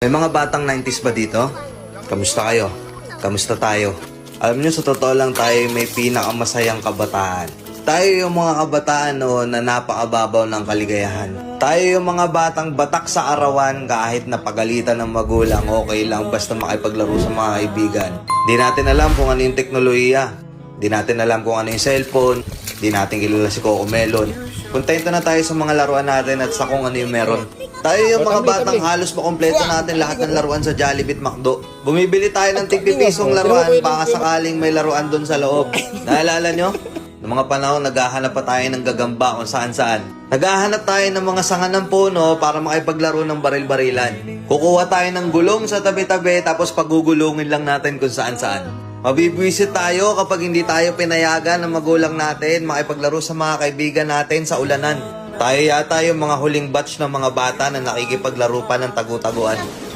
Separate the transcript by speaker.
Speaker 1: May mga batang 90s ba dito? Kamusta kayo? Kamusta tayo? Alam nyo, sa totoo lang tayo may pinakamasayang kabataan. Tayo yung mga kabataan noon na napakababaw ng kaligayahan. Tayo yung mga batang batak sa arawan kahit napagalitan ng magulang, okay lang basta makipaglaro sa mga kaibigan. Di natin alam kung ano yung teknolohiya. Di natin alam kung ano yung cellphone. Di natin kilala si Coco Melon. Kontento na tayo sa mga laruan natin at sa kung ano yung meron. Tayo yung mga batang halos makompleto natin lahat ng laruan sa Jollibee at McDo. Bumibili tayo ng tig-pisong laruan baka sakaling may laruan doon sa loob. Naalala nyo? Noong mga panahon, naghahanap pa tayo ng gagamba kung saan-saan. Naghahanap tayo ng mga sanga ng puno para makipaglaro ng baril-barilan. Kukuha tayo ng gulong sa tabi-tabi tapos pagugulungin lang natin kung saan-saan. Mabibwisit tayo kapag hindi tayo pinayagan ng magulang natin makipaglaro sa mga kaibigan natin sa ulanan. Tayo yata yung mga huling batch ng mga bata na nakikipaglaro pa ng tagu-taguan.